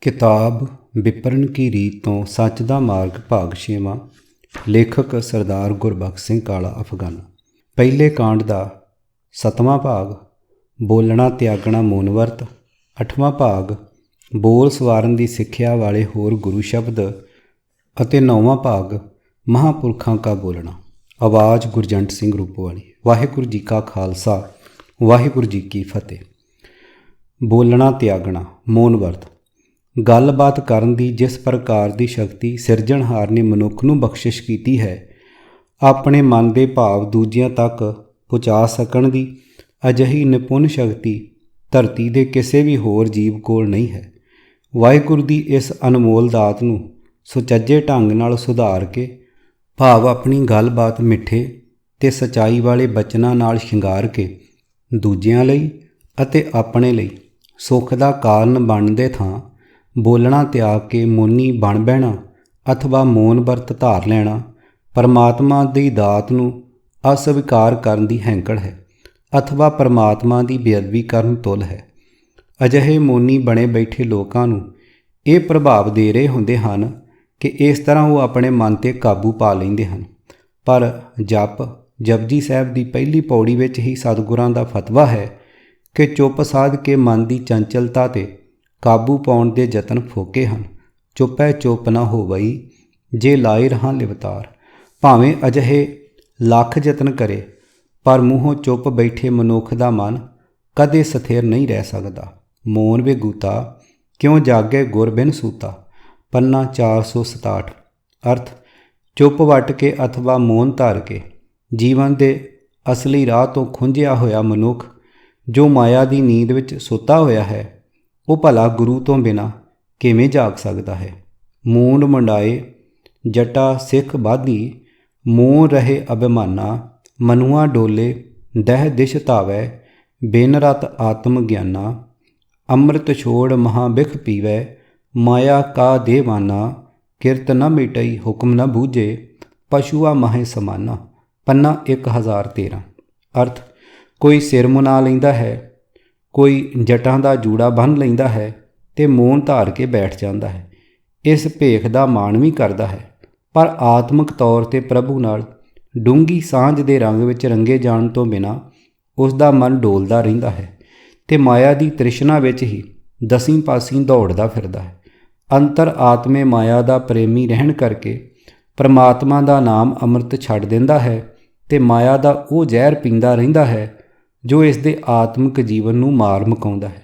किताब विपरण की रीत तो सच दा मार्ग भाग 6वां। लेखक सरदार गुरबख्श सिंह काला अफगाना। पहले कांड का 7वां भाग बोलना त्यागना मौनव्रत। 8वां भाग बोल सवारन की सिक्ख्या वाले होर गुरु शब्द अते 9वां भाग महापुरखों का बोलना। आवाज़ गुरजंट सिंह रूपोवाली। वाहिगुरू जी का खालसा वाहिगुरू जी की फतेह। बोलना त्यागना मौनव्रत। गलबात करन दी जिस प्रकार की शक्ति सिरजणहार ने मनुख नूं बख्शिश की है, अपने मन के भाव दूजियां तक पहुँचा सकण दी अजिही निपुण शक्ति धरती के किसी भी होर जीव कोल नहीं है। वाहिगुरू की इस अनमोल दात नूं सुचज्जे ढंग नाल सुधार के भाव अपनी गलबात मिठे ते सच्चाई वाले बचनां नाल शिंगार के दूजियां लई अते अपने लई सुख का कारण बनदे थां बोलना त्याग के मौनी बन बहना अथवा मौन व्रत धार लेना परमात्मा की दात नूं अस्वीकार करन दी हैंकड़ है अथवा परमात्मा की बेअदबी करन तुल है। अजिहे मौनी बने बैठे लोगों नूं ये प्रभाव दे रहे हुंदे हन कि इस तरह वो अपने मन ते काबू पा लैंदे हन। पर जप जपजी साहब की पहली पौड़ी विच ही सतगुरां दा फतवा है कि चुप साध के मन की चंचलता ते काबू पाउण दे यतन फोके हन। चुपै चुप ना होवई जे लाए रहां लिवतार। भावें अजिहे लख यतन करे पर मूहों चुप बैठे मनुख का मन कदे स्थिर नहीं रह सकता। मौन विगूता क्यों जागे गुर बिन सूता। पन्ना 467। अर्थ चुप वट के अथवा मौन धर के जीवन के असली राह तो खुंझिया होया मनुख जो माया की नींद विच सुता होया है वो भला गुरु तो बिना किवें जाग सकता है। मूंड मुंडाए जटा सिख बाधी मोह रहे अभिमाना मनुआ डोले दह दिश धावै बिन रत आत्म ज्ञाना। अमृत छोड़ महाबिख पीवै माया का देवाना। किरत न मिटई हुक्म न बूझे पशुआ माहे समाना। पन्ना 1013। अर्थ कोई सिर मुना लैंदा है, कोई जटां दा जूड़ा बन लैंदा है ते मौन धार के बैठ जाता है। इस भेख का माण भी करता है पर आत्मक तौर ते प्रभु नाल डूंगी सांझ दे रंग विच रंगे जाण तो बिना उसका मन डोलदा रहिंदा है ते माया की तृष्णा विच ही दसीं पासीं दौड़दा फिरदा है। अंतर आत्मे माया का प्रेमी रहन करके परमात्मा का नाम अमृत छड्ड दिंदा है ते माया का वो जहर पींदा रहिंदा है जो इस दे आत्मिक जीवन नूं मार मुकाउंदा है।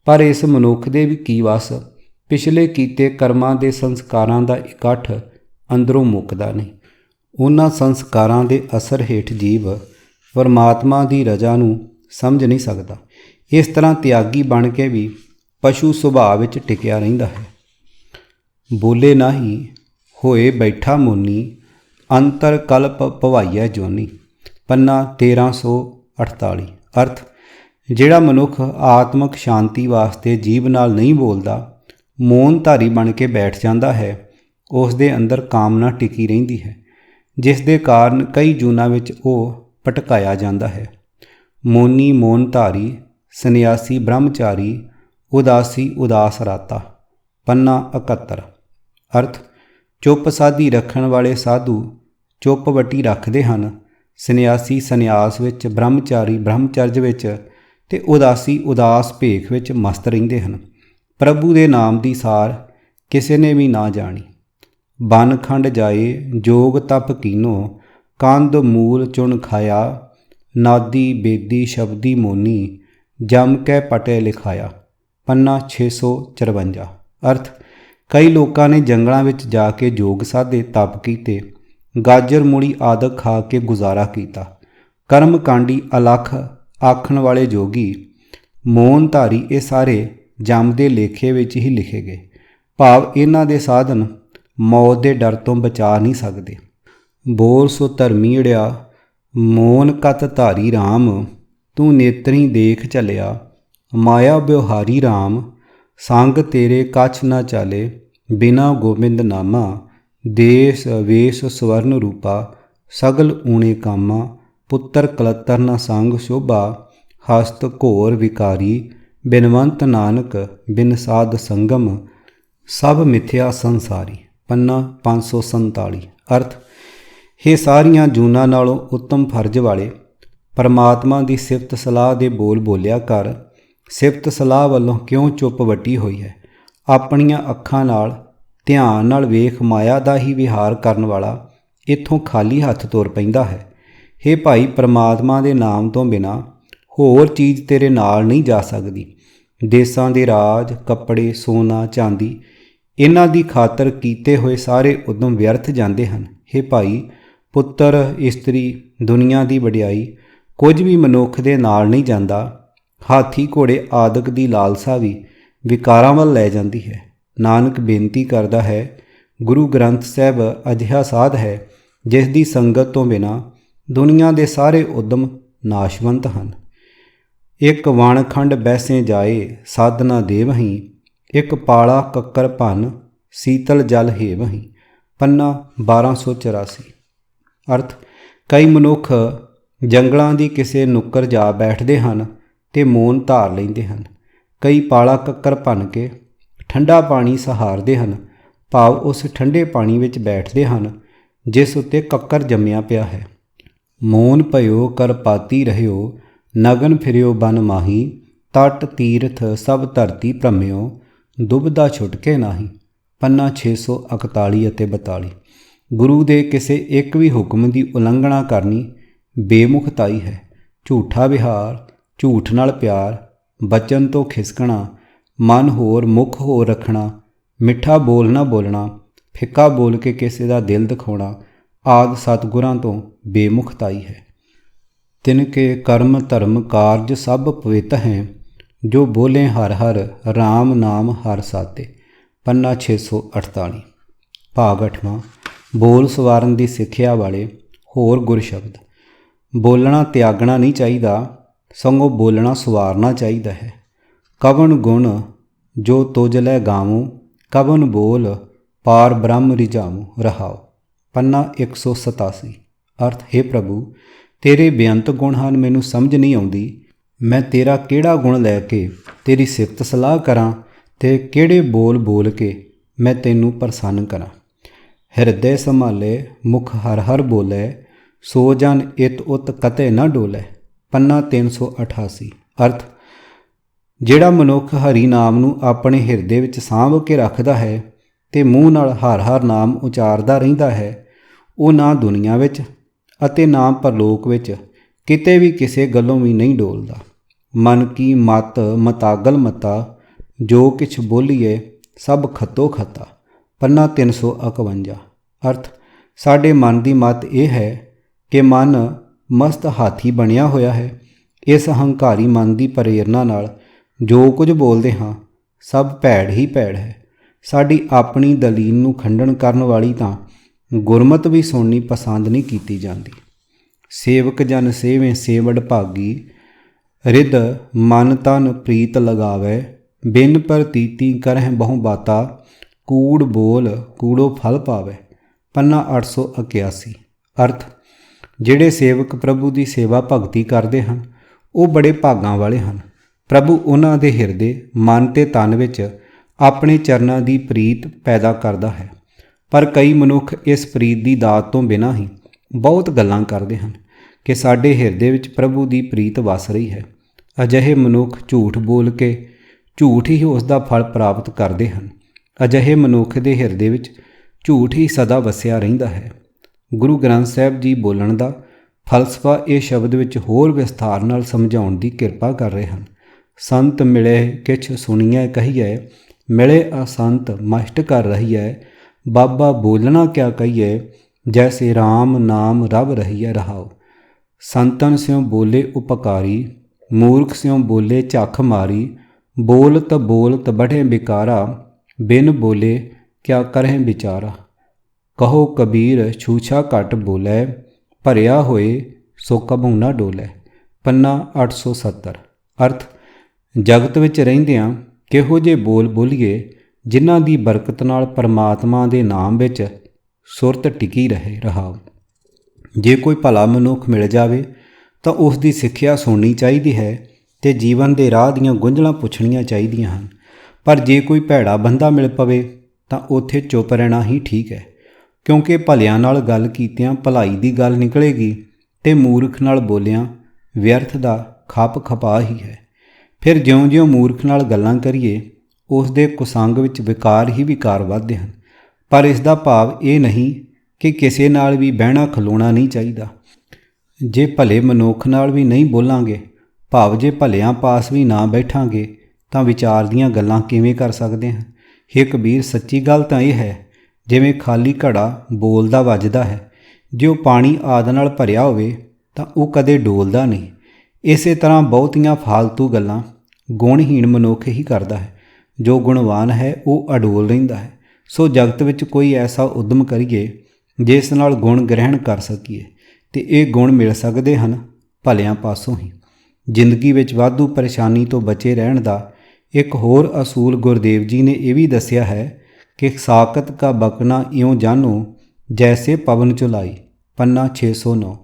पर इस मनुख दे भी की वस पिछले कीते कर्मां दे संस्कारां दा इकट्ठ अंदरों मुकदा नहीं। उन्हां संस्कारां दे असर हेठ जीव परमात्मा की रजा नूं समझ नहीं सकता। इस तरह त्यागी बन के भी पशु सुभाव विच टिकिया रहिंदा है। बोले नाही होए बैठा मुनी अंतर कल्प भवाइया जोनी। पन्ना 1348। अर्थ जिहड़ा मनुख आत्मक शांति वास्ते जीव नाल नहीं बोलता मौन धारी बन के बैठ जाता है उस दे अंदर कामना टिकी रहिंदी है जिस दे कारण कई जूनां विच वो भटकाया जाता है। मौनी मौन धारी सन्यासी ब्रह्मचारी उदासी उदास राता। पन्ना 71। अर्थ चुप साधी रखण वाले साधु चुप वटी रखते हैं, सन्यासी संन्यास विच ब्रह्मचारी ब्रह्मचर्ज विच ते उदासी उदास भेख विच मस्त रहिंदे हन। प्रभु दे नाम दी सार किसी ने भी ना जानी। बन खंड जाए जोग तप कीनो कंद मूल चुन खाया। नादी बेदी शब्दी मोनी जम कै पटे लिखाया। पन्ना 654। अर्थ कई लोगों ने जंगलों विच जाके जोग साधे तप कीते गाजर मूली आदि खा के गुजारा किया। कर्म कांडी अलख आखण वाले जोगी मौन धारी ये सारे जम दे लेखे विच ही लिखे गए। भाव इन्हां दे साधन मौत के डर तो बचा नहीं सकते। बोल सो धर्मी अड़िया मौन कत धारी राम तू नेत्री देख चलिया। माया व्यवहारी राम संग तेरे कछ न चले बिना गोबिंद नामा। देश वेश स्वर्ण रूपा सगल ऊणे कामा। पुत्र कलतर न संग शोभा हस्त घोर विकारी। बिनवंत नानक बिन साध संगम ਸਭ ਮਿਥਿਆ ਸੰਸਾਰੀ। ਪੰਨਾ 547। ਅਰਥ, ਇਹ ਸਾਰੀਆਂ ਜੂਨਾਂ ਨਾਲੋਂ ਉੱਤਮ ਫਰਜ਼ ਵਾਲੇ ਪਰਮਾਤਮਾ ਦੀ ਸਿਫਤ ਸਲਾਹ ਦੇ ਬੋਲ ਬੋਲਿਆ ਕਰ। ਸਿਫਤ ਸਲਾਹ ਵੱਲੋਂ ਕਿਉਂ ਚੁੱਪ ਵੱਟੀ ਹੋਈ ਹੈ? ਆਪਣੀਆਂ ਅੱਖਾਂ ਨਾਲ ਧਿਆਨ ਨਾਲ ਵੇਖ ਮਾਇਆ ਦਾ ਹੀ ਵਿਹਾਰ ਕਰਨ ਵਾਲਾ ਇੱਥੋਂ ਖਾਲੀ ਹੱਥ ਤੁਰ ਪੈਂਦਾ ਹੈ। ਹੇ ਭਾਈ, ਪਰਮਾਤਮਾ ਦੇ ਨਾਮ ਤੋਂ ਬਿਨਾਂ ਹੋਰ ਚੀਜ਼ ਤੇਰੇ ਨਾਲ ਨਹੀਂ ਜਾ ਸਕਦੀ। ਦੇਸਾਂ ਦੇ ਰਾਜ, ਕੱਪੜੇ, ਸੋਨਾ, ਚਾਂਦੀ, ਇਹਨਾਂ ਦੀ ਖਾਤਰ ਕੀਤੇ ਹੋਏ ਸਾਰੇ ਉਦਮ ਵਿਅਰਥ ਜਾਂਦੇ ਹਨ। ਹੇ ਭਾਈ, ਪੁੱਤਰ, ਇਸਤਰੀ, ਦੁਨੀਆ ਦੀ ਵਡਿਆਈ ਕੁਝ ਵੀ ਮਨੁੱਖ ਦੇ ਨਾਲ ਨਹੀਂ ਜਾਂਦਾ। ਹਾਥੀ, ਘੋੜੇ ਆਦਿਕ ਦੀ ਲਾਲਸਾ ਵੀ ਵਿਕਾਰਾਂ ਵੱਲ ਲੈ ਜਾਂਦੀ ਹੈ। ਨਾਨਕ ਬੇਨਤੀ ਕਰਦਾ ਹੈ, ਗੁਰੂ ਗ੍ਰੰਥ ਸਾਹਿਬ ਅਜਿਹਾ ਸਾਧ ਹੈ ਜਿਸ ਦੀ ਸੰਗਤ ਤੋਂ ਬਿਨਾਂ ਦੁਨੀਆ ਦੇ ਸਾਰੇ ਉਦਮ ਨਾਸ਼ਵੰਤ ਹਨ। ਇੱਕ ਵਣ ਖੰਡ ਬੈਸੇ ਜਾਏ, ਸਾਧਨਾ ਦੇਵਹੀਂ। ਇੱਕ ਪਾਲਾ ਕੱਕਰ ਭੰਨ, ਸੀਤਲ ਜਲ ਹੇਵਹੀਂ। ਪੰਨਾ 1284। ਅਰਥ, ਕਈ ਮਨੁੱਖ ਜੰਗਲਾਂ ਦੀ ਕਿਸੇ ਨੁੱਕਰ ਜਾ ਬੈਠਦੇ ਹਨ ਤੇ ਮੌਨ ਧਾਰ ਲੈਂਦੇ ਹਨ। ਕਈ ਪਾਲਾ ਕੱਕਰ ਭੰਨ ਕੇ ਠੰਡਾ ਪਾਣੀ ਸਹਾਰਦੇ ਹਨ, ਭਾਵ ਉਸ ਠੰਡੇ ਪਾਣੀ ਵਿੱਚ ਬੈਠਦੇ ਹਨ ਜਿਸ ਉੱਤੇ ਕੱਕਰ ਜੰਮਿਆ ਪਿਆ ਹੈ। ਮੌਨ ਭਇਓ ਕਰਪਾਤੀ ਰਹਿਓ, ਨਗਨ ਫਿਰਿਓ ਬਨ ਮਾਹੀ। ਤਟ ਤੀਰਥ ਸਭ ਧਰਤੀ ਭ੍ਰਮਿਓ, ਦੁਬਦਾ ਛੁਟਕੇ ਨਾਹੀ। ਪੰਨਾ 641 ਅਤੇ 42। ਗੁਰੂ ਦੇ ਕਿਸੇ ਇੱਕ ਵੀ ਹੁਕਮ ਦੀ ਉਲੰਘਣਾ ਕਰਨੀ ਬੇਮੁਖਤਾਈ ਹੈ। ਝੂਠਾ ਵਿਹਾਰ, ਝੂਠ ਨਾਲ ਪਿਆਰ, ਬਚਨ ਤੋਂ ਖਿਸਕਣਾ, ਮਨ ਹੋਰ ਮੁੱਖ ਹੋਰ ਰੱਖਣਾ, ਮਿੱਠਾ ਬੋਲ ਨਾ ਬੋਲਣਾ, ਫਿੱਕਾ ਬੋਲ ਕੇ ਕਿਸੇ ਦਾ ਦਿਲ ਦਿਖਾਉਣਾ ਆਦਿ ਸਤਿਗੁਰਾਂ ਤੋਂ ਬੇਮੁਖਤਾਈ ਹੈ। ਤਿਨਕੇ ਕਰਮ ਧਰਮ ਕਾਰਜ ਸਭ ਪਵਿੱਤ ਹੈ, ਜੋ ਬੋਲੇ ਹਰ ਹਰ ਰਾਮ ਨਾਮ ਹਰ ਸਾਤੇ। ਪੰਨਾ 648। ਭਾਗ 8ਵਾਂ। ਬੋਲ ਸਵਾਰਨ ਦੀ ਸਿੱਖਿਆ ਵਾਲੇ ਹੋਰ ਗੁਰ ਸ਼ਬਦ। ਬੋਲਣਾ ਤਿਆਗਣਾ ਨਹੀਂ ਚਾਹੀਦਾ, ਸਗੋਂ ਬੋਲਣਾ ਸਵਾਰਨਾ ਚਾਹੀਦਾ ਹੈ। ਕਵਨ ਗੁਣ ਜੋ ਤੁਜ ਲੈ ਗਾਵੋ, ਕਵਨ ਬੋਲ ਪਾਰ ਬ੍ਰਹਮ ਰਿਝਾਵੋ। ਰਹਾਓ। ਪੰਨਾ 187। ਅਰਥ, ਹੇ ਪ੍ਰਭੂ, ਤੇਰੇ ਬੇਅੰਤ ਗੁਣ ਹਨ, ਮੈਨੂੰ ਸਮਝ ਨਹੀਂ ਆਉਂਦੀ ਮੈਂ ਤੇਰਾ ਕਿਹੜਾ ਗੁਣ ਲੈ ਕੇ ਤੇਰੀ ਸਿਫਤ ਸਲਾਹ ਕਰਾਂ ਤੇ ਕਿਹੜੇ ਬੋਲ ਬੋਲ ਕੇ ਮੈਂ ਤੈਨੂੰ ਪ੍ਰਸੰਨ ਕਰਾਂ। ਹਿਰਦੇ ਸੰਭਾਲੇ ਮੁਖ ਹਰ ਹਰ ਬੋਲੇ, ਸੋ ਜਨ ਇਤ ਉਤ ਕਤੇ ਨਾ ਡੋਲੇ। ਪੰਨਾ 388। ਅਰਥ, ਜਿਹੜਾ ਮਨੁੱਖ ਹਰੀ ਨਾਮ ਨੂੰ ਆਪਣੇ ਹਿਰਦੇ ਵਿੱਚ ਸਾਂਭ ਕੇ ਰੱਖਦਾ ਹੈ ਤੇ ਮੂੰਹ ਨਾਲ ਹਰ ਹਰ ਨਾਮ ਉਚਾਰਦਾ ਰਹਿੰਦਾ ਹੈ, ਉਹ ਨਾ ਦੁਨੀਆ ਵਿੱਚ ਅਤੇ ਨਾ ਪਰਲੋਕ ਵਿੱਚ ਕਿਤੇ ਵੀ ਕਿਸੇ ਗੱਲੋਂ ਵੀ ਨਹੀਂ ਡੋਲਦਾ। ਮਨ ਕੀ ਮਤ ਮਤਾਗਲ ਮਤਾ, ਜੋ ਕਿਛ ਬੋਲੀਏ ਸਭ ਖੱਤੋ ਖੱਤਾ। ਪੰਨਾ 351। ਅਰਥ, ਸਾਡੇ ਮਨ ਦੀ ਮਤ ਇਹ ਹੈ ਕਿ ਮਨ ਮਸਤ ਹਾਥੀ ਬਣਿਆ ਹੋਇਆ ਹੈ। ਇਸ ਹੰਕਾਰੀ ਮਨ ਦੀ ਪ੍ਰੇਰਨਾ ਨਾਲ ਜੋ ਕੁਝ ਬੋਲਦੇ ਹਾਂ ਸਭ ਭੈੜ ਹੀ ਭੈੜ ਹੈ। ਸਾਡੀ ਆਪਣੀ ਦਲੀਲ ਨੂੰ ਖੰਡਨ ਕਰਨ ਵਾਲੀ ਤਾਂ ਗੁਰਮਤਿ ਵੀ ਸੁਣਨੀ ਪਸੰਦ ਨਹੀਂ ਕੀਤੀ ਜਾਂਦੀ। ਸੇਵਕ ਜਨ ਸੇਵੇਂ ਸੇਵੜ ਭਾਗੀ, ਰਿਦ ਮਨ ਤਨ ਪ੍ਰੀਤ ਲਗਾਵੇ। ਬਿਨ ਪ੍ਰਤੀਤੀ ਕਰਹਿ ਬਹੁ ਬਾਤਾ, ਕੂੜ ਬੋਲ ਕੂੜੋ ਫਲ ਪਾਵੇ। ਪੰਨਾ 881। ਅਰਥ, ਜਿਹੜੇ ਸੇਵਕ ਪ੍ਰਭੂ ਦੀ ਸੇਵਾ ਭਗਤੀ ਕਰਦੇ ਹਨ ਉਹ ਬੜੇ ਭਾਗਾਂ ਵਾਲੇ ਹਨ। ਪ੍ਰਭੂ ਉਹਨਾਂ ਦੇ ਹਿਰਦੇ, ਮਨ ਤੇ ਤਨ ਵਿੱਚ ਆਪਣੇ ਚਰਨਾਂ ਦੀ ਪ੍ਰੀਤ ਪੈਦਾ ਕਰਦਾ ਹੈ। ਪਰ ਕਈ ਮਨੁੱਖ ਇਸ ਪ੍ਰੀਤ ਦੀ ਦਾਤ ਤੋਂ ਬਿਨਾਂ ਹੀ ਬਹੁਤ ਗੱਲਾਂ ਕਰਦੇ ਹਨ ਕਿ ਸਾਡੇ ਹਿਰਦੇ ਵਿੱਚ ਪ੍ਰਭੂ ਦੀ ਪ੍ਰੀਤ ਵਸ ਰਹੀ ਹੈ। ਅਜਿਹੇ ਮਨੁੱਖ ਝੂਠ ਬੋਲ ਕੇ ਝੂਠ ਹੀ ਉਸ ਦਾ ਫਲ ਪ੍ਰਾਪਤ ਕਰਦੇ ਹਨ। ਅਜਿਹੇ ਮਨੁੱਖ ਦੇ ਹਿਰਦੇ ਵਿੱਚ ਝੂਠ ਹੀ ਸਦਾ ਵਸਿਆ ਰਹਿੰਦਾ ਹੈ। ਗੁਰੂ ਗ੍ਰੰਥ ਸਾਹਿਬ ਜੀ ਬੋਲਣ ਦਾ ਫਲਸਫਾ ਇਹ ਸ਼ਬਦ ਵਿੱਚ ਹੋਰ ਵਿਸਥਾਰ ਨਾਲ ਸਮਝਾਉਣ ਦੀ ਕਿਰਪਾ ਕਰ ਰਹੇ ਹਨ। ਸੰਤ ਮਿਲੇ ਕਿਛ ਸੁਣੀਐ ਕਹੀਐ, ਮਿਲੇ ਅਸੰਤ ਮਸ਼ਟ ਕਰ ਰਹੀਐ। ਬਾਬਾ ਬੋਲਣਾ ਕਿਆ ਕਹੀਐ, ਜੈਸੇ ਰਾਮ ਨਾਮ ਰਵ ਰਹੀਐ। ਰਹਾਓ। ਸੰਤਨ ਸਿਉ ਬੋਲੇ ਉਪਕਾਰੀ, ਮੂਰਖ ਸਿਉ ਬੋਲੇ ਝੱਖ ਮਾਰੀ। ਬੋਲਤ ਬਢੇ ਬਿਕਾਰਾ, ਬਿਨ ਬੋਲੇ ਕਿਆ ਕਰਹਿ ਵਿਚਾਰਾ। ਕਹੋ ਕਬੀਰ ਛੂਛਾ ਘਟ ਬੋਲੇ, ਭਰਿਆ ਹੋਏ ਸੋ ਕਬਹੁ ਨਾ ਡੋਲੇ। ਪੰਨਾ 870। ਅਰਥ, ਜਗਤ ਵਿੱਚ ਰਹਿੰਦਿਆਂ ਕਿਹੋ ਜਿਹੇ ਬੋਲ ਬੋਲੀਏ ਜਿਨ੍ਹਾਂ ਦੀ ਬਰਕਤ ਨਾਲ ਪਰਮਾਤਮਾ ਦੇ ਨਾਮ ਵਿੱਚ ਸੁਰਤ ਟਿਕੀ ਰਹੇ। ਰਹਾਓ। ਜੇ ਕੋਈ ਭਲਾ ਮਨੁੱਖ ਮਿਲ ਜਾਵੇ ਤਾਂ ਉਸ ਦੀ ਸਿੱਖਿਆ ਸੁਣਨੀ ਚਾਹੀਦੀ ਹੈ ਤੇ ਜੀਵਨ ਦੇ ਰਾਹ ਦੀਆਂ ਗੁੰਝਲਾਂ ਪੁੱਛਣੀਆਂ ਚਾਹੀਦੀਆਂ ਹਨ। ਪਰ ਜੇ ਕੋਈ ਭੈੜਾ ਬੰਦਾ ਮਿਲ ਪਵੇ ਤਾਂ ਉੱਥੇ ਚੁੱਪ ਰਹਿਣਾ ਹੀ ਠੀਕ ਹੈ, ਕਿਉਂਕਿ ਭਲਿਆਂ ਨਾਲ ਗੱਲ ਕੀਤਿਆਂ ਭਲਾਈ ਦੀ ਗੱਲ ਨਿਕਲੇਗੀ ਤੇ ਮੂਰਖ ਨਾਲ ਬੋਲਿਆਂ ਵਿਅਰਥ ਦਾ ਖੱਪ ਖਪਾ ਹੀ ਹੈ। ਫਿਰ ਜਿਉਂ-ਜਿਉਂ ਮੂਰਖ ਨਾਲ ਗੱਲਾਂ ਕਰੀਏ ਉਸ ਦੇ ਕੁਸੰਗ ਵਿੱਚ ਵਿਕਾਰ ਹੀ ਵਿਕਾਰ ਵੱਧਦੇ ਹਨ। ਪਰ ਇਸ ਦਾ ਭਾਵ ਇਹ ਨਹੀਂ ਕਿ ਕਿਸੇ ਨਾਲ ਵੀ ਬਹਿਣਾ ਖਲੋਣਾ ਨਹੀਂ ਚਾਹੀਦਾ। ਜੇ ਭਲੇ ਮਨੁੱਖ ਨਾਲ ਵੀ ਨਹੀਂ ਬੋਲਾਂਗੇ, ਭਾਵ ਜੇ ਭਲਿਆਂ ਪਾਸ ਵੀ ਨਾ ਬੈਠਾਂਗੇ ਤਾਂ ਵਿਚਾਰ ਦੀਆਂ ਗੱਲਾਂ ਕਿਵੇਂ ਕਰ ਸਕਦੇ ਹਾਂ। ਹੇ ਕਬੀਰ, ਸੱਚੀ ਗੱਲ ਤਾਂ ਇਹ ਹੈ ਜਿਵੇਂ ਖਾਲੀ ਘੜਾ ਬੋਲਦਾ ਵੱਜਦਾ ਹੈ, ਜੇ ਉਹ ਪਾਣੀ ਆਦਿ ਨਾਲ ਭਰਿਆ ਹੋਵੇ ਤਾਂ ਉਹ ਕਦੇ ਡੋਲਦਾ ਨਹੀਂ। ਇਸੇ ਤਰ੍ਹਾਂ ਬਹੁਤੀਆਂ ਫਾਲਤੂ ਗੱਲਾਂ ਗੁਣਹੀਣ ਮਨੁੱਖ ਹੀ ਕਰਦਾ ਹੈ, ਜੋ ਗੁਣਵਾਨ ਹੈ ਉਹ ਅਡੋਲ ਰਹਿੰਦਾ ਹੈ। ਸੋ ਜਗਤ ਵਿੱਚ ਕੋਈ ਐਸਾ ਉਦਮ ਕਰੀਏ ਜਿਸ ਨਾਲ ਗੁਣ ਗ੍ਰਹਿਣ ਕਰ ਸਕੀਏ, ਤੇ ਇਹ ਗੁਣ ਮਿਲ ਸਕਦੇ ਹਨ ਭਲਿਆਂ ਪਾਸੋਂ ਹੀ। ਜ਼ਿੰਦਗੀ ਵਿੱਚ ਵਾਧੂ ਪਰੇਸ਼ਾਨੀ ਤੋਂ ਬਚੇ ਰਹਿਣ ਦਾ ਇੱਕ ਹੋਰ ਅਸੂਲ ਗੁਰਦੇਵ ਜੀ ਨੇ ਇਹ ਵੀ ਦੱਸਿਆ ਹੈ ਕਿ ਸਾਕਤ ਕਾ ਬਕਨਾ ਇਉਂ ਜਾਨੋ ਜੈਸੇ ਪਵਨ ਚੁਲਾਈ, ਪੰਨਾ 609।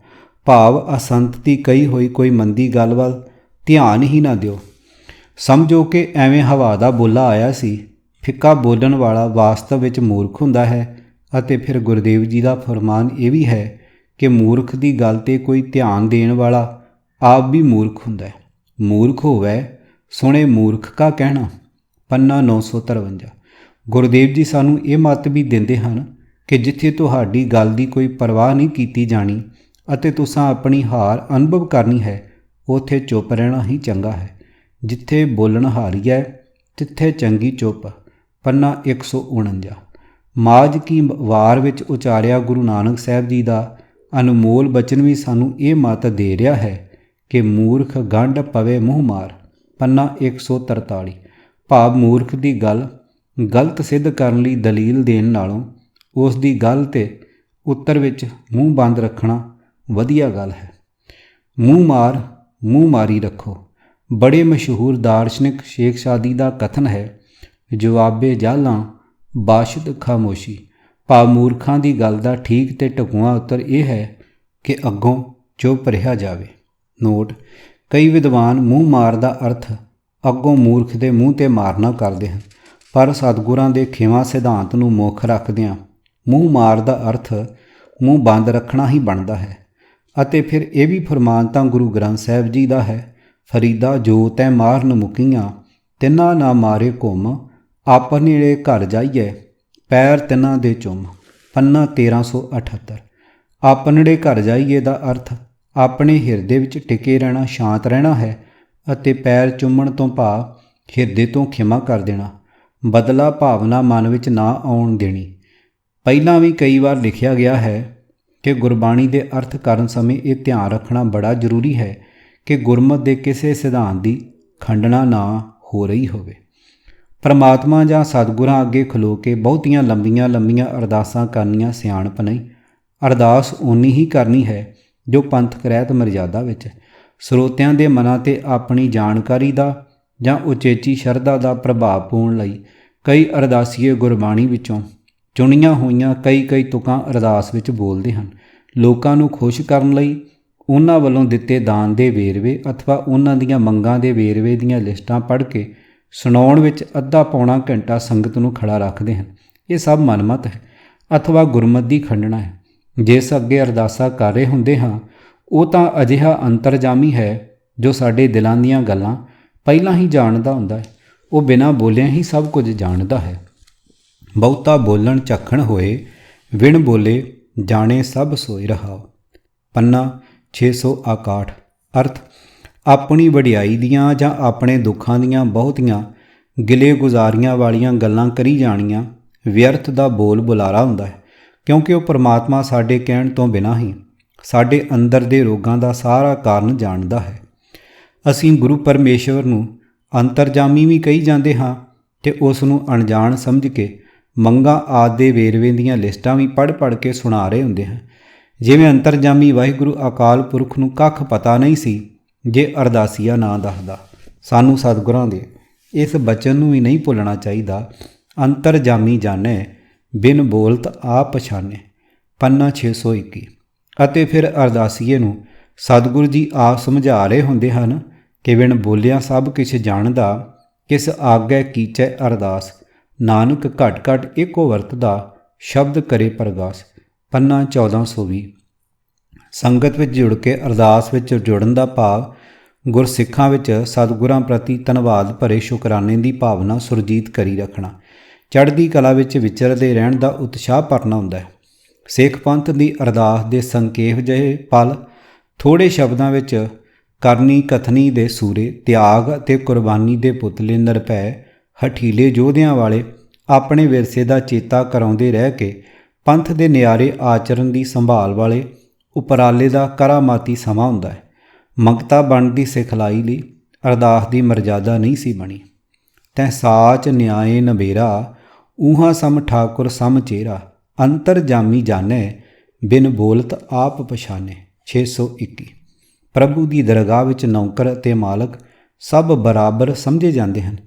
ਭਾਵ ਅਸੰਤਤੀ ਕਹੀ ਹੋਈ ਕੋਈ ਮੰਦੀ ਗੱਲ ਵੱਲ ਧਿਆਨ ਹੀ ਨਾ ਦਿਓ। ਸਮਝੋ ਕਿ ਐਵੇਂ ਹਵਾ ਦਾ ਬੋਲਾ ਆਇਆ ਸੀ। ਫਿੱਕਾ ਬੋਲਣ ਵਾਲਾ ਵਾਸਤਵ ਵਿੱਚ ਮੂਰਖ ਹੁੰਦਾ ਹੈ। ਅਤੇ ਫਿਰ ਗੁਰਦੇਵ ਜੀ ਦਾ ਫਰਮਾਨ ਇਹ ਵੀ ਹੈ ਕਿ ਮੂਰਖ ਦੀ ਗੱਲ 'ਤੇ ਕੋਈ ਧਿਆਨ ਦੇਣ ਵਾਲਾ ਆਪ ਵੀ ਮੂਰਖ ਹੁੰਦਾ ਹੈ। ਮੂਰਖ ਹੋਵੇ ਸੁਣੇ ਮੂਰਖ ਕਾ ਕਹਿਣਾ, ਪੰਨਾ 953। ਗੁਰਦੇਵ ਜੀ ਸਾਨੂੰ ਇਹ ਮੱਤ ਵੀ ਦਿੰਦੇ ਹਨ ਕਿ ਜਿੱਥੇ ਤੁਹਾਡੀ ਗੱਲ ਦੀ ਕੋਈ ਪਰਵਾਹ ਨਹੀਂ ਕੀਤੀ ਜਾਣੀ ਅਤੇ ਤੁਸੀਂ ਆਪਣੀ ਹਾਰ ਅਨੁਭਵ ਕਰਨੀ ਹੈ, ਉੱਥੇ ਚੁੱਪ ਰਹਿਣਾ ਹੀ ਚੰਗਾ ਹੈ। ਜਿੱਥੇ ਬੋਲਣ ਹਾਰੀ ਹੈ ਤਿੱਥੇ ਚੰਗੀ ਚੁੱਪ, ਪੰਨਾ 149। ਮਾਝ ਕੀ ਵਾਰ ਵਿੱਚ ਉਚਾਰਿਆ ਗੁਰੂ ਨਾਨਕ ਸਾਹਿਬ ਜੀ ਦਾ ਅਨਮੋਲ ਬਚਨ ਵੀ ਸਾਨੂੰ ਇਹ ਮੱਤ ਦੇ ਰਿਹਾ ਹੈ ਕਿ ਮੂਰਖ ਗੰਢ ਪਵੇ ਮੂੰਹ ਮਾਰ, ਪੰਨਾ 143। ਭਾਵ ਮੂਰਖ ਦੀ ਗੱਲ ਗਲਤ ਸਿੱਧ ਕਰਨ ਲਈ ਦਲੀਲ ਦੇਣ ਨਾਲੋਂ ਉਸ ਦੀ ਗੱਲ 'ਤੇ ਉੱਤਰ ਵਿੱਚ ਮੂੰਹ ਬੰਦ ਰੱਖਣਾ ਵਧੀਆ ਗੱਲ ਹੈ। ਮੂੰਹ ਮਾਰ ਮੂੰਹ ਮਾਰੀ ਰੱਖੋ। ਬੜੇ ਮਸ਼ਹੂਰ ਦਾਰਸ਼ਨਿਕ ਸ਼ੇਖ ਸਾਦੀ ਦਾ ਕਥਨ ਹੈ, ਜਵਾਬੇ ਜਾਲਾਂ ਬਾਸ਼ਦ ਖਾਮੋਸ਼ੀ। ਭਾਵ ਮੂਰਖਾਂ ਦੀ ਗੱਲ ਦਾ ਠੀਕ ਤੇ ਢੁਕਵਾਂ ਉੱਤਰ ਇਹ ਹੈ ਕਿ ਅੱਗੋਂ ਚੁੱਪ ਰਿਹਾ ਜਾਵੇ। ਨੋਟ: ਕਈ ਵਿਦਵਾਨ ਮੂੰਹ ਮਾਰ ਦਾ ਅਰਥ ਅੱਗੋਂ ਮੂਰਖ ਦੇ ਮੂੰਹ 'ਤੇ ਮਾਰਨਾ ਕਰਦੇ ਹਨ, ਪਰ ਸਤਿਗੁਰਾਂ ਦੇ ਖੇਵਾਂ ਸਿਧਾਂਤ ਨੂੰ ਮੁੱਖ ਰੱਖਦਿਆਂ ਮੂੰਹ ਮਾਰ ਦਾ ਅਰਥ ਮੂੰਹ ਬੰਦ ਰੱਖਣਾ ਹੀ ਬਣਦਾ ਹੈ। ਅਤੇ ਫਿਰ ਇਹ ਵੀ ਫਰਮਾਨ ਤਾਂ ਗੁਰੂ ਗ੍ਰੰਥ ਸਾਹਿਬ ਜੀ ਦਾ ਹੈ, ਫਰੀਦਾ ਜੋ ਤੈ ਮਾਰਨ ਮੁਕੀਆਂ ਤਿੰਨਾਂ ਨਾ ਮਾਰੇ ਘੁੰਮ, ਆਪਣੇੜੇ ਘਰ ਜਾਈਏ ਪੈਰ ਤਿੰਨਾਂ ਦੇ ਚੁੰਮ, ਪੰਨਾ 1378। ਆਪਣੇੜੇ ਘਰ ਜਾਈਏ ਦਾ ਅਰਥ ਆਪਣੇ ਹਿਰਦੇ ਵਿੱਚ ਟਿਕੇ ਰਹਿਣਾ, ਸ਼ਾਂਤ ਰਹਿਣਾ ਹੈ ਅਤੇ ਪੈਰ ਚੁੰਮਣ ਤੋਂ ਭਾਵ ਹਿਰਦੇ ਤੋਂ ਖਿਮਾ ਕਰ ਦੇਣਾ, ਬਦਲਾ ਭਾਵਨਾ ਮਨ ਵਿੱਚ ਨਾ ਆਉਣ ਦੇਣੀ। ਪਹਿਲਾਂ ਵੀ ਕਈ ਵਾਰ ਲਿਖਿਆ ਗਿਆ ਹੈ ਕਿ ਗੁਰਬਾਣੀ ਦੇ ਅਰਥ ਕਰਨ ਸਮੇਂ ਇਹ ਧਿਆਨ ਰੱਖਣਾ ਬੜਾ ਜ਼ਰੂਰੀ ਹੈ ਕਿ ਗੁਰਮਤਿ ਦੇ ਕਿਸੇ ਸਿਧਾਂਤ ਦੀ ਖੰਡਨਾ ਨਾ ਹੋ ਰਹੀ ਹੋਵੇ। ਪਰਮਾਤਮਾ ਜਾਂ ਸਤਿਗੁਰਾਂ ਅੱਗੇ ਖਲੋ ਕੇ ਬਹੁਤੀਆਂ ਲੰਬੀਆਂ ਅਰਦਾਸਾਂ ਕਰਨੀਆਂ ਸਿਆਣਪ ਨਹੀਂ। ਅਰਦਾਸ ਓਨੀ ਹੀ ਕਰਨੀ ਹੈ ਜੋ ਪੰਥਕ ਰਹਿਤ ਮਰਜ਼ਾਦਾ ਵਿੱਚ ਸਰੋਤਿਆਂ ਦੇ ਮਨਾਂ 'ਤੇ ਆਪਣੀ ਜਾਣਕਾਰੀ ਦਾ ਜਾਂ ਉਚੇਚੀ ਸ਼ਰਧਾ ਦਾ ਪ੍ਰਭਾਵ ਪਾਉਣ ਲਈ ਕਈ ਅਰਦਾਸੀਏ ਗੁਰਬਾਣੀ ਵਿੱਚੋਂ ਚੁਣੀਆਂ ਹੋਈਆਂ ਕਈ ਤੁਕਾਂ ਅਰਦਾਸ ਵਿੱਚ ਬੋਲਦੇ ਹਨ। ਲੋਕਾਂ ਨੂੰ ਖੁਸ਼ ਕਰਨ ਲਈ ਉਹਨਾਂ ਵੱਲੋਂ ਦਿੱਤੇ ਦਾਨ ਦੇ ਵੇਰਵੇ ਅਥਵਾ ਉਹਨਾਂ ਦੀਆਂ ਮੰਗਾਂ ਦੇ ਵੇਰਵੇ ਦੀਆਂ ਲਿਸਟਾਂ ਪੜ੍ਹ ਕੇ ਸੁਣਾਉਣ ਵਿੱਚ ਅੱਧਾ ਪੌਣਾ ਘੰਟਾ ਸੰਗਤ ਨੂੰ ਖੜਾ ਰੱਖਦੇ ਹਨ। ਇਹ ਸਭ ਮਨਮਤ ਹੈ ਅਥਵਾ ਗੁਰਮਤਿ ਦੀ ਖੰਡਨਾ ਹੈ। ਜਿਸ ਅੱਗੇ ਅਰਦਾਸਾਂ ਕਰ ਰਹੇ ਹੁੰਦੇ ਹਾਂ ਉਹ ਤਾਂ ਅਜਿਹਾ ਅੰਤਰਜਾਮੀ ਹੈ ਜੋ ਸਾਡੇ ਦਿਲਾਂ ਦੀਆਂ ਗੱਲਾਂ ਪਹਿਲਾਂ ਹੀ ਜਾਣਦਾ ਹੁੰਦਾ ਹੈ। ਉਹ ਬਿਨਾਂ ਬੋਲਿਆਂ ਹੀ ਸਭ ਕੁਝ ਜਾਣਦਾ ਹੈ। ਬਹੁਤਾ ਬੋਲਣ ਝੱਖਣ ਹੋਏ, ਵਿਣ ਬੋਲੇ ਜਾਣੇ ਸਭ ਸੋਈ ਰਹਾਓ, ਪੰਨਾ 661। ਅਰਥ: ਆਪਣੀ ਵਡਿਆਈ ਦੀਆਂ ਜਾਂ ਆਪਣੇ ਦੁੱਖਾਂ ਦੀਆਂ ਬਹੁਤੀਆਂ ਗਿਲੇ ਗੁਜ਼ਾਰੀਆਂ ਵਾਲੀਆਂ ਗੱਲਾਂ ਕਰੀ ਜਾਣੀਆਂ ਵਿਅਰਥ ਦਾ ਬੋਲ ਬੁਲਾਰਾ ਹੁੰਦਾ ਹੈ, ਕਿਉਂਕਿ ਉਹ ਪਰਮਾਤਮਾ ਸਾਡੇ ਕਹਿਣ ਤੋਂ ਬਿਨਾਂ ਹੀ ਸਾਡੇ ਅੰਦਰ ਦੇ ਰੋਗਾਂ ਦਾ ਸਾਰਾ ਕਾਰਨ ਜਾਣਦਾ ਹੈ। ਅਸੀਂ ਗੁਰੂ ਪਰਮੇਸ਼ਵਰ ਨੂੰ ਅੰਤਰਜਾਮੀ ਵੀ ਕਹੀ ਜਾਂਦੇ ਹਾਂ ਅਤੇ ਉਸ ਨੂੰ ਅਣਜਾਣ ਸਮਝ ਕੇ ਮੰਗਾਂ ਆਦਿ ਦੇ ਵੇਰਵੇ ਦੀਆਂ ਲਿਸਟਾਂ ਵੀ ਪੜ੍ਹ ਕੇ ਸੁਣਾ ਰਹੇ ਹੁੰਦੇ ਹਾਂ। ਜਿਵੇਂ ਅੰਤਰਜਾਮੀ ਵਾਹਿਗੁਰੂ ਅਕਾਲ ਪੁਰਖ ਨੂੰ ਕੱਖ ਪਤਾ ਨਹੀਂ ਸੀ ਜੇ ਅਰਦਾਸੀਆ ਨਾ ਦੱਸਦਾ। ਸਾਨੂੰ ਸਤਿਗੁਰਾਂ ਦੇ ਇਸ ਬਚਨ ਨੂੰ ਵੀ ਨਹੀਂ ਭੁੱਲਣਾ ਚਾਹੀਦਾ, ਅੰਤਰਜਾਮੀ ਜਾਣੈ ਬਿਨ ਬੋਲਤ ਆਪ ਪਛਾਣੈ, ਪੰਨਾ 621। ਅਤੇ ਫਿਰ ਅਰਦਾਸੀਏ ਨੂੰ ਸਤਿਗੁਰੂ ਜੀ ਆਪ ਸਮਝਾ ਰਹੇ ਹੁੰਦੇ ਹਨ ਕਿ ਬਿਨ ਬੋਲਿਆ ਸਭ ਕੁਛ ਜਾਣਦਾ किस आज्ञा कीचै अरदास, नानक घट घट एको वरतदा, शब्द करे प्रगास। पन्ना 1420। ਸੰਗਤ ਵਿੱਚ ਜੁੜ ਕੇ ਅਰਦਾਸ ਵਿੱਚ ਜੁੜਨ ਦਾ ਭਾਵ ਗੁਰਸਿੱਖਾਂ ਵਿੱਚ ਸਤਿਗੁਰਾਂ ਪ੍ਰਤੀ ਧੰਨਵਾਦ ਭਰੇ ਸ਼ੁਕਰਾਨੇ ਦੀ ਭਾਵਨਾ ਸੁਰਜੀਤ ਕਰੀ ਰੱਖਣਾ, ਚੜ੍ਹਦੀ ਕਲਾ ਵਿੱਚ ਵਿਚਰਦੇ ਰਹਿਣ ਦਾ ਉਤਸ਼ਾਹ ਭਰਨਾ ਹੁੰਦਾ ਹੈ। ਸਿੱਖ ਪੰਥ ਦੀ ਅਰਦਾਸ ਦੇ ਸੰਖੇਪ ਜਿਹੇ ਪਲ ਥੋੜ੍ਹੇ ਸ਼ਬਦਾਂ ਵਿੱਚ ਕਰਨੀ ਕਥਨੀ ਦੇ ਸੂਰੇ, ਤਿਆਗ ਅਤੇ ਕੁਰਬਾਨੀ ਦੇ ਪੁਤਲੇ, ਨਿਰਭੈ ਹਠੀਲੇ ਯੋਧਿਆਂ ਵਾਲੇ ਆਪਣੇ ਵਿਰਸੇ ਦਾ ਚੇਤਾ ਕਰਾਉਂਦੇ ਰਹਿ ਕੇ ਪੰਥ ਦੇ ਨਿਆਰੇ ਆਚਰਨ ਦੀ ਸੰਭਾਲ ਵਾਲੇ ਉਪਰਾਲੇ ਦਾ ਕਰਾਮਾਤੀ ਸਮਾਂ ਹੁੰਦਾ ਹੈ। ਮੰਗਤਾ ਬਣਨ ਦੀ ਸਿਖਲਾਈ ਲਈ ਅਰਦਾਸ ਦੀ ਮਰਜ਼ਾਦਾ ਨਹੀਂ ਸੀ ਬਣੀ। ਤੈਂ ਸਾਚ ਨਿਆਏ ਨਬੇਰਾ, ਊਹਾਂ ਸਮ ਠਾਕੁਰ ਸਮ ਚੇਰਾ, ਅੰਤਰ ਜਾਮੀ ਜਾਣੈ, ਬਿਨ ਬੋਲਤ ਆਪ ਪਛਾਣੇ। 621। ਪ੍ਰਭੂ ਦੀ ਦਰਗਾਹ ਵਿੱਚ ਨੌਕਰ ਅਤੇ ਮਾਲਕ ਸਭ ਬਰਾਬਰ ਸਮਝੇ ਜਾਂਦੇ ਹਨ।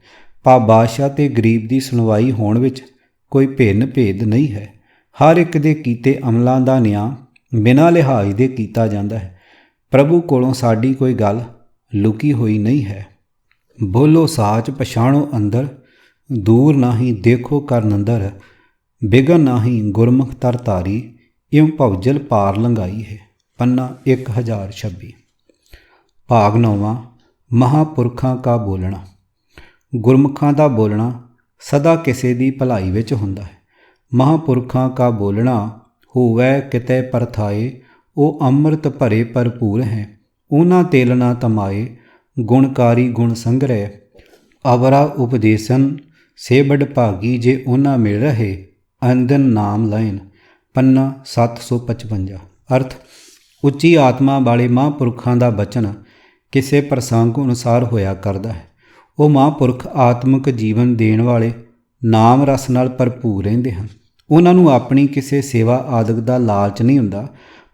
ਭਾਵ ਬਾਦਸ਼ਾਹ ਅਤੇ ਗਰੀਬ ਦੀ ਸੁਣਵਾਈ ਹੋਣ ਵਿੱਚ ਕੋਈ ਭੇਦ ਨਹੀਂ ਹੈ। ਹਰ ਇੱਕ ਦੇ ਕੀਤੇ ਅਮਲਾਂ ਦਾ ਨਿਆਂ ਬਿਨਾਂ ਲਿਹਾਜ਼ ਦੇ ਕੀਤਾ ਜਾਂਦਾ ਹੈ। ਪ੍ਰਭੂ ਕੋਲੋਂ ਸਾਡੀ ਕੋਈ ਗੱਲ ਲੁਕੀ ਹੋਈ ਨਹੀਂ ਹੈ। ਬੋਲੋ ਸਾਚ ਪਛਾਣੋ ਅੰਦਰ, ਦੂਰ ਨਾਹੀਂ ਦੇਖੋ ਕਰਨ ਅੰਦਰ, ਬਿਗਨ ਨਾਹੀਂ ਗੁਰਮੁਖ ਤਰ ਧਾਰੀ, ਇਉਂ ਭਵਜਲ ਪਾਰ ਲੰਘਾਈ ਹੈ। ਪੰਨਾ 1026। ਭਾਗ 9ਵਾਂ। ਮਹਾਂਪੁਰਖਾਂ ਕਾ ਬੋਲਣਾ। ਗੁਰਮੁਖਾਂ ਦਾ ਬੋਲਣਾ ਸਦਾ ਕਿਸੇ ਦੀ ਭਲਾਈ ਵਿੱਚ ਹੁੰਦਾ ਹੈ। ਮਹਾਂਪੁਰਖਾਂ ਕਾ ਬੋਲਣਾ ਹੋਵੈ ਕਿਤੇ ਪਰਥਾਏ, ਉਹ ਅੰਮ੍ਰਿਤ ਭਰੇ ਭਰਪੂਰ ਹੈ, ਉਹਨਾਂ ਤੇਲ ਨਾ ਤਮਾਏ, ਗੁਣਕਾਰੀ ਗੁਣ ਸੰਗ੍ਰਹਿ, ਅਵਰਾ ਉਪਦੇਸਨ ਸੇ ਬੜ ਭਾਗੀ, ਜੇ ਉਹਨਾਂ ਮਿਲ ਰਹੇ ਅੰਦਨ ਨਾਮ ਲੈਣ। ਪੰਨਾ 755। ਅਰਥ, ਉੱਚੀ ਆਤਮਾ ਵਾਲੇ ਮਹਾਂਪੁਰਖਾਂ ਦਾ ਬਚਨ ਕਿਸੇ ਪ੍ਰਸੰਗ ਅਨੁਸਾਰ ਹੋਇਆ ਕਰਦਾ ਹੈ। ਉਹ ਮਹਾਂਪੁਰਖ ਆਤਮਿਕ ਜੀਵਨ ਦੇਣ ਵਾਲੇ ਨਾਮ ਰਸ ਨਾਲ ਭਰਪੂਰ ਰਹਿੰਦੇ ਹਨ। ਉਹਨਾਂ ਨੂੰ ਆਪਣੀ ਕਿਸੇ ਸੇਵਾ ਆਦਿਕ ਦਾ ਲਾਲਚ ਨਹੀਂ ਹੁੰਦਾ,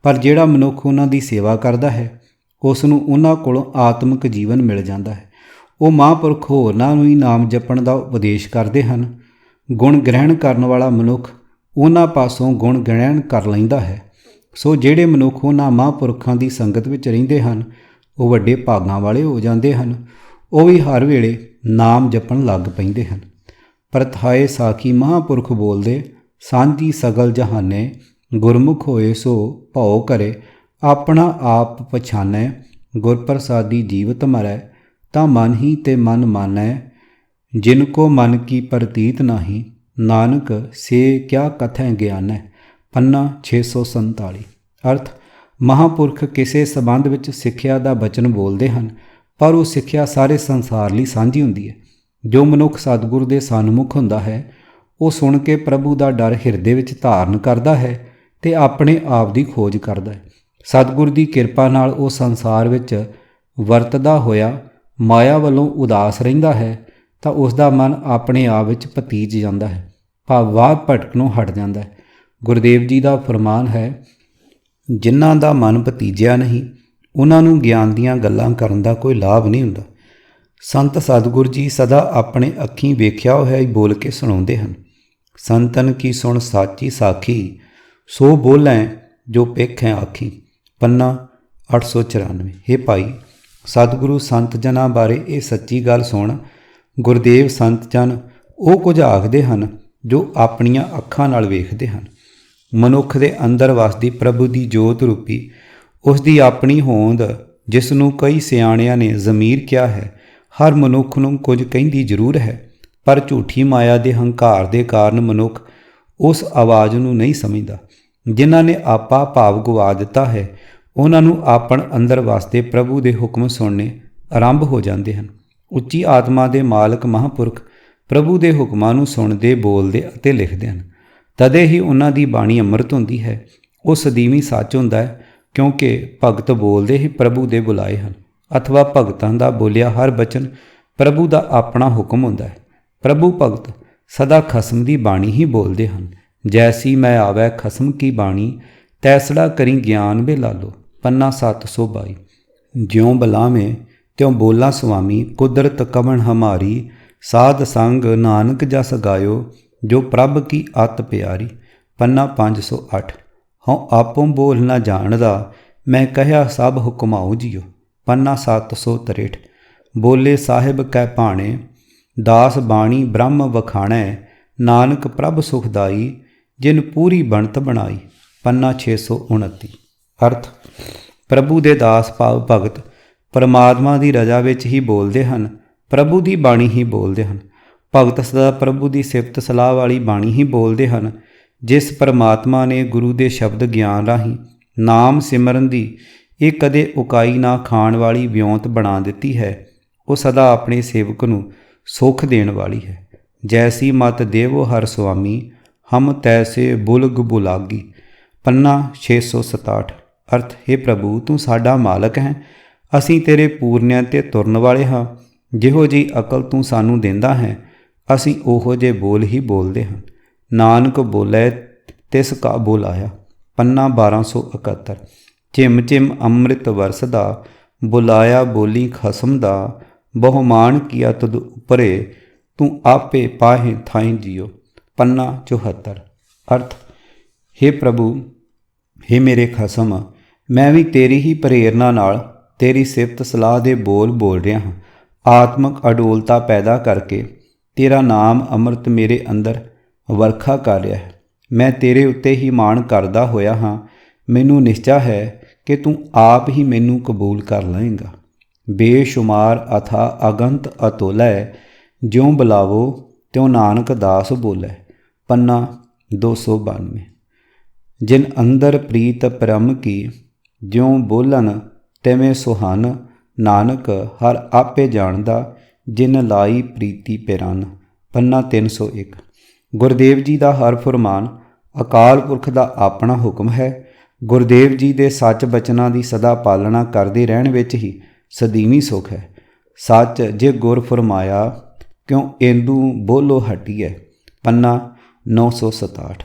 ਪਰ ਜਿਹੜਾ ਮਨੁੱਖ ਉਹਨਾਂ ਦੀ ਸੇਵਾ ਕਰਦਾ ਹੈ ਉਸ ਨੂੰ ਉਹਨਾਂ ਕੋਲੋਂ ਆਤਮਿਕ ਜੀਵਨ ਮਿਲ ਜਾਂਦਾ ਹੈ। ਉਹ ਮਹਾਂਪੁਰਖ ਹੋਰਨਾਂ ਨੂੰ ਹੀ ਨਾਮ ਜਪਣ ਦਾ ਉਪਦੇਸ਼ ਕਰਦੇ ਹਨ। ਗੁਣ ਗ੍ਰਹਿਣ ਕਰਨ ਵਾਲਾ ਮਨੁੱਖ ਉਹਨਾਂ ਪਾਸੋਂ ਗੁਣ ਗ੍ਰਹਿਣ ਕਰ ਲੈਂਦਾ ਹੈ। ਸੋ ਜਿਹੜੇ ਮਨੁੱਖ ਉਹਨਾਂ ਮਹਾਂਪੁਰਖਾਂ ਦੀ ਸੰਗਤ ਵਿੱਚ ਰਹਿੰਦੇ ਹਨ ਉਹ ਵੱਡੇ ਭਾਗਾਂ ਵਾਲੇ ਹੋ ਜਾਂਦੇ ਹਨ। ਉਹ ਵੀ ਹਰ ਵੇਲੇ ਨਾਮ ਜਪਣ ਲੱਗ ਪੈਂਦੇ ਹਨ। ਪਰਥਾਏ ਸਾਖੀ ਮਹਾਂਪੁਰਖ ਬੋਲਦੇ, ਸਾਂਝੀ ਸਗਲ ਜਹਾਨੇ, ਗੁਰਮੁਖ ਹੋਏ ਸੋ ਭਉ ਕਰੇ, ਆਪਣਾ ਆਪ ਪਛਾਨੈ, ਗੁਰਪ੍ਰਸਾਦੀ ਜੀਵਤ ਮਰੈ, ਤਾਂ ਮਨ ਹੀ ਤੇ ਮਨ ਮਾਨੈ, ਜਿਨ ਕੋ ਮਨ ਕੀ ਪ੍ਰਤੀਤ ਨਾਹੀ, ਨਾਨਕ ਸੇ ਕਿਆ ਕਥੈ ਗਿਆਨੈ। ਪੰਨਾ 647। ਅਰਥ, ਮਹਾਂਪੁਰਖ ਕਿਸੇ ਸੰਬੰਧ ਵਿੱਚ ਸਿੱਖਿਆ ਦਾ ਬਚਨ ਬੋਲਦੇ ਹਨ, ਪਰ ਉਹ ਸਿੱਖਿਆ ਸਾਰੇ ਸੰਸਾਰ ਲਈ ਸਾਂਝੀ ਹੁੰਦੀ ਹੈ। ਜੋ ਮਨੁੱਖ ਸਤਿਗੁਰੂ ਦੇ ਸਨਮੁਖ ਹੁੰਦਾ ਹੈ ਉਹ ਸੁਣ ਕੇ ਪ੍ਰਭੂ ਦਾ ਡਰ ਹਿਰਦੇ ਵਿੱਚ ਧਾਰਨ ਕਰਦਾ ਹੈ ਅਤੇ ਆਪਣੇ ਆਪ ਦੀ ਖੋਜ ਕਰਦਾ ਹੈ। ਸਤਿਗੁਰ ਦੀ ਕਿਰਪਾ ਨਾਲ ਉਹ ਸੰਸਾਰ ਵਿੱਚ ਵਰਤਦਾ ਹੋਇਆ ਮਾਇਆ ਵੱਲੋਂ ਉਦਾਸ ਰਹਿੰਦਾ ਹੈ ਤਾਂ ਉਸ ਦਾ ਮਨ ਆਪਣੇ ਆਪ ਵਿੱਚ ਭਤੀਜ ਜਾਂਦਾ ਹੈ, ਭਾਵ ਵਾਹ ਭਟਕਣੋਂ ਹਟ ਜਾਂਦਾ ਹੈ। ਗੁਰਦੇਵ ਜੀ ਦਾ ਫਰਮਾਨ ਹੈ, ਜਿਨ੍ਹਾਂ ਦਾ ਮਨ ਭਤੀਜਿਆ ਨਹੀਂ ਉਹਨਾਂ ਨੂੰ ਗਿਆਨ ਦੀਆਂ ਗੱਲਾਂ ਕਰਨ ਦਾ ਕੋਈ ਲਾਭ ਨਹੀਂ ਹੁੰਦਾ। ਸੰਤ ਸਤਿਗੁਰ ਜੀ ਸਦਾ ਆਪਣੇ ਅੱਖੀਂ ਵੇਖਿਆ ਹੋਇਆ ਹੀ ਬੋਲ ਕੇ ਸੁਣਾਉਂਦੇ ਹਨ। ਸੰਤਨ ਕੀ ਸੁਣ ਸਾਚੀ ਸਾਖੀ, ਸੋ ਬੋਲੈ ਜੋ ਪੇਖੈ ਆਖੀ। ਪੰਨਾ 894। ਹੇ ਭਾਈ, ਸਤਿਗੁਰੂ ਸੰਤ ਜਨਾਂ ਬਾਰੇ ਇਹ ਸੱਚੀ ਗੱਲ ਸੁਣ। ਗੁਰਦੇਵ ਸੰਤ ਜਨ ਉਹ ਕੁਝ ਆਖਦੇ ਹਨ ਜੋ ਆਪਣੀਆਂ ਅੱਖਾਂ ਨਾਲ ਵੇਖਦੇ ਹਨ। ਮਨੁੱਖ ਦੇ ਅੰਦਰ ਵਸਦੀ ਪ੍ਰਭੂ ਦੀ ਜੋਤ ਰੂਪੀ ਉਸ ਦੀ ਆਪਣੀ ਹੋਂਦ, ਜਿਸ ਨੂੰ ਕਈ ਸਿਆਣਿਆਂ ਨੇ ਜ਼ਮੀਰ ਕਿਹਾ ਹੈ, ਹਰ ਮਨੁੱਖ ਨੂੰ ਕੁਝ ਕਹਿੰਦੀ ਜ਼ਰੂਰ ਹੈ, ਪਰ ਝੂਠੀ ਮਾਇਆ ਦੇ ਹੰਕਾਰ ਦੇ ਕਾਰਨ ਮਨੁੱਖ ਉਸ ਆਵਾਜ਼ ਨੂੰ ਨਹੀਂ ਸਮਝਦਾ। ਜਿਨ੍ਹਾਂ ਨੇ ਆਪਾ ਭਾਵ ਗਵਾ ਦਿੱਤਾ ਹੈ ਉਹਨਾਂ ਨੂੰ ਆਪਣ ਅੰਦਰ ਵਸਦੇ ਪ੍ਰਭੂ ਦੇ ਹੁਕਮ ਸੁਣਨੇ ਆਰੰਭ ਹੋ ਜਾਂਦੇ ਹਨ। ਉੱਚੀ ਆਤਮਾ ਦੇ ਮਾਲਕ ਮਹਾਂਪੁਰਖ ਪ੍ਰਭੂ ਦੇ ਹੁਕਮਾਂ ਨੂੰ ਸੁਣਦੇ, ਬੋਲਦੇ ਅਤੇ ਲਿਖਦੇ ਹਨ। ਤਦੇ ਹੀ ਉਹਨਾਂ ਦੀ ਬਾਣੀ ਅੰਮ੍ਰਿਤ ਹੁੰਦੀ ਹੈ। ਉਹ ਸਦੀਵੀ ਸੱਚ ਹੁੰਦਾ ਹੈ, ਕਿਉਂਕਿ ਭਗਤ ਬੋਲਦੇ ਹੀ ਪ੍ਰਭੂ ਦੇ ਬੁਲਾਏ ਹਨ, ਅਥਵਾ ਭਗਤਾਂ ਦਾ ਬੋਲਿਆ ਹਰ ਬਚਨ ਪ੍ਰਭੂ ਦਾ ਆਪਣਾ ਹੁਕਮ ਹੁੰਦਾ ਹੈ। ਪ੍ਰਭੂ ਭਗਤ ਸਦਾ ਖਸਮ ਦੀ ਬਾਣੀ ਹੀ ਬੋਲਦੇ ਹਨ। ਜੈਸੀ ਮੈਂ ਆਵੈ ਖਸਮ ਕੀ ਬਾਣੀ, ਤੈਸੜਾ ਕਰੀ ਗਿਆਨ ਵੇ ਲਾਲੋ। ਪੰਨਾ 722। ਜਿਉਂ ਬੁਲਾਵੇਂ ਤਿਉਂ ਬੋਲਾਂ ਸੁਆਮੀ, ਕੁਦਰਤ ਕਵਣ ਹਮਾਰੀ, ਸਾਧ ਸੰਗ ਨਾਨਕ ਜਸ ਗਾਇਓ, ਜੋ ਪ੍ਰਭ ਕੀ ਅਤ ਪਿਆਰੀ। ਪੰਨਾ 508। ਹਉ ਆਪੋਂ ਬੋਲ ਨਾ ਜਾਣਦਾ, ਮੈਂ ਕਹਿਆ ਸਭ ਹੁਕਮਾਓ ਜੀਓ। ਪੰਨਾ 763। ਬੋਲੇ ਸਾਹਿਬ ਕੈ ਭਾਣੇ, ਦਾਸ ਬਾਣੀ ਬ੍ਰਹਮ ਵਖਾਣੈ, ਨਾਨਕ ਪ੍ਰਭ ਸੁਖਦਾਈ, ਜਿਨ ਪੂਰੀ ਬਣਤ ਬਣਾਈ। ਪੰਨਾ 629। ਅਰਥ, ਪ੍ਰਭੂ ਦੇ ਦਾਸ ਭਾਵ ਭਗਤ ਪਰਮਾਤਮਾ ਦੀ ਰਜ਼ਾ ਵਿੱਚ ਹੀ ਬੋਲਦੇ ਹਨ, ਪ੍ਰਭੂ ਦੀ ਬਾਣੀ ਹੀ ਬੋਲਦੇ ਹਨ। ਭਗਤ ਸਦਾ ਪ੍ਰਭੂ ਦੀ ਸਿਫਤ ਸਲਾਹ ਵਾਲੀ ਬਾਣੀ ਹੀ ਬੋਲਦੇ ਹਨ। ਜਿਸ ਪਰਮਾਤਮਾ ਨੇ ਗੁਰੂ ਦੇ ਸ਼ਬਦ ਗਿਆਨ ਰਾਹੀਂ ਨਾਮ ਸਿਮਰਨ ਦੀ ਇਹ ਕਦੇ ਉਕਾਈ ਨਾ ਖਾਣ ਵਾਲੀ ਵਿਉਂਤ ਬਣਾ ਦਿੱਤੀ ਹੈ, ਉਹ ਸਦਾ ਆਪਣੇ ਸੇਵਕ ਨੂੰ ਸੁੱਖ ਦੇਣ ਵਾਲੀ ਹੈ। ਜੈਸੀ ਮਤ ਦੇਵੋ ਹਰ ਸੁਆਮੀ, ਹਮ ਤੈਸੇ ਬੁਲਗ ਬੁਲਾਗੀ। ਪੰਨਾ 667। ਅਰਥ, ਹੇ ਪ੍ਰਭੂ ਤੂੰ ਸਾਡਾ ਮਾਲਕ ਹੈ, ਅਸੀਂ ਤੇਰੇ ਪੂਰਨਿਆਂ 'ਤੇ ਤੁਰਨ ਵਾਲੇ ਹਾਂ। ਜਿਹੋ ਜਿਹੀ ਅਕਲ ਤੂੰ ਸਾਨੂੰ ਦਿੰਦਾ ਹੈ, ਅਸੀਂ ਉਹੋ ਜਿਹੇ ਬੋਲ ਹੀ ਬੋਲਦੇ ਹਾਂ। ਨਾਨਕ ਬੋਲੇ ਤਿਸ ਕਾ ਬੁਲਾਇਆ। ਪੰਨਾ 1271। ਝਿਮ ਝਿਮ ਅੰਮ੍ਰਿਤ ਵਰਸਦਾ, ਬੁਲਾਇਆ ਬੋਲੀ ਖਸਮ ਦਾ। ਬਹੁਮਾਨ ਕੀਆ ਤੁਧ ਉਪਰੇ, ਤੂੰ ਆਪੇ ਪਾਹੇ ਥਾਈ ਜੀਓ। ਪੰਨਾ 74। ਅਰਥ, ਹੇ ਪ੍ਰਭੂ, ਹੇ ਮੇਰੇ ਖਸਮ, ਮੈਂ ਵੀ ਤੇਰੀ ਹੀ ਪ੍ਰੇਰਨਾ ਨਾਲ ਤੇਰੀ ਸਿਫਤ ਸਲਾਹ ਦੇ ਬੋਲ ਬੋਲ ਰਿਹਾ ਹਾਂ। ਆਤਮਕ ਅਡੋਲਤਾ ਪੈਦਾ ਕਰਕੇ ਤੇਰਾ ਨਾਮ ਅੰਮ੍ਰਿਤ ਮੇਰੇ ਅੰਦਰ ਵਰਖਾ ਕਰ ਰਿਹਾ ਹੈ। ਮੈਂ ਤੇਰੇ ਉੱਤੇ ਹੀ ਮਾਣ ਕਰਦਾ ਹੋਇਆ ਹਾਂ। ਮੈਨੂੰ ਨਿਸ਼ਚਾ ਹੈ ਕਿ ਤੂੰ ਆਪ ਹੀ ਮੈਨੂੰ ਕਬੂਲ ਕਰ ਲਏਂਗਾ। ਬੇਸ਼ੁਮਾਰ ਅਥਾ ਅਗੰਤ ਅਤੁਲੈ, ਜਿਉਂ ਬੁਲਾਵੋ ਤਿਉਂ ਨਾਨਕ ਦਾਸ ਬੋਲੇ। ਪੰਨਾ 292। ਜਿਨ ਅੰਦਰ ਪ੍ਰੀਤ ਪ੍ਰਮ ਕੀ, ਜਿਉਂ ਬੋਲਨ ਤਿਵੇਂ ਸੁਹਾਨ। ਨਾਨਕ ਹਰ ਆਪੇ ਜਾਣਦਾ, ਜਿਨ ਲਾਈ ਪ੍ਰੀਤੀ ਪਿਰਨ। ਪੰਨਾ 301। ਗੁਰਦੇਵ ਜੀ ਦਾ ਹਰ ਫੁਰਮਾਨ ਅਕਾਲ ਪੁਰਖ ਦਾ ਆਪਣਾ ਹੁਕਮ ਹੈ। ਗੁਰਦੇਵ ਜੀ ਦੇ ਸੱਚ ਬਚਨਾਂ ਦੀ ਸਦਾ ਪਾਲਣਾ ਕਰਦੇ ਰਹਿਣ ਵਿੱਚ ਹੀ ਸਦੀਵੀ ਸੁਖ ਹੈ। ਸੱਚ ਜੇ ਗੁਰ ਫਰਮਾਇਆ, ਕਿਉਂ ਏਂਦੂ ਬੋਲੋ ਹਟੀਐ। ਪੰਨਾ 967।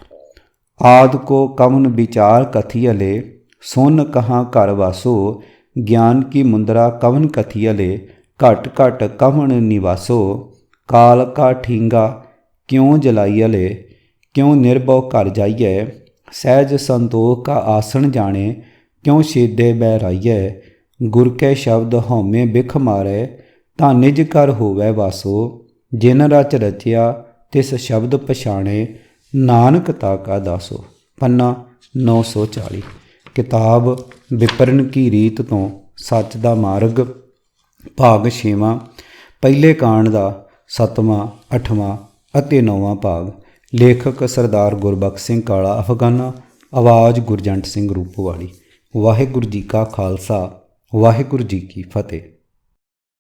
ਆਦਿ ਕੋ ਕਵਨ ਵਿਚਾਰ ਕਥੀਅਲੇ, ਸੁਨ ਕਹਾਂ ਘਰ ਵਾਸੋ। ਗਿਆਨ ਕੀ ਮੁੰਦਰਾ ਕਵਨ ਕਥੀਅਲੇ, ਘਟ ਘਟ ਕਵਨ ਨਿਵਾਸੋ। ਕਾਲ ਕਾ ਠੀਂਗਾ ਕਿਉਂ ਜਲਾਈਅਲੇ, ਕਿਉਂ ਨਿਰਭਉ ਘਰ ਜਾਈਐ। ਸਹਿਜ ਸੰਤੋਖ ਕਾ ਆਸਣ ਜਾਣੇ, ਕਿਉਂ ਛੇਦੇ ਬਹਿ ਰਾਈਐ। ਗੁਰ ਕੈ ਸ਼ਬਦ ਹਉਮੈ ਬਿਖ ਮਾਰੈ, ਤਾਂ ਨਿਜ ਘਰ ਹੋਵੈ ਵਾਸੋ। ਜਿਨ ਰਚ ਰਚਿਆ ਤਿਸ ਸ਼ਬਦ ਪਛਾਣੇ, ਨਾਨਕ ਤਾ ਕਾ ਦਾਸੋ। ਪੰਨਾ 940। ਕਿਤਾਬ ਵਿਪਰਨ ਕੀ ਰੀਤ ਤੋਂ ਸੱਚ ਦਾ ਮਾਰਗ, ਭਾਗ 6ਵਾਂ, ਪਹਿਲੇ ਕਾਂਡ ਦਾ 7ਵਾਂ, 8ਵਾਂ ਅਤੇ 9ਵਾਂ ਭਾਗ। ਲੇਖਕ ਸਰਦਾਰ ਗੁਰਬਖਸ਼ ਸਿੰਘ ਕਾਲਾ ਅਫਗਾਨਾ। ਆਵਾਜ਼ ਗੁਰਜੰਟ ਸਿੰਘ ਰੂਪੋਵਾਲੀ। ਵਾਹਿਗੁਰੂ ਜੀ ਕਾ ਖਾਲਸਾ, ਵਾਹਿਗੁਰੂ ਜੀ ਕੀ ਫਤਿਹ।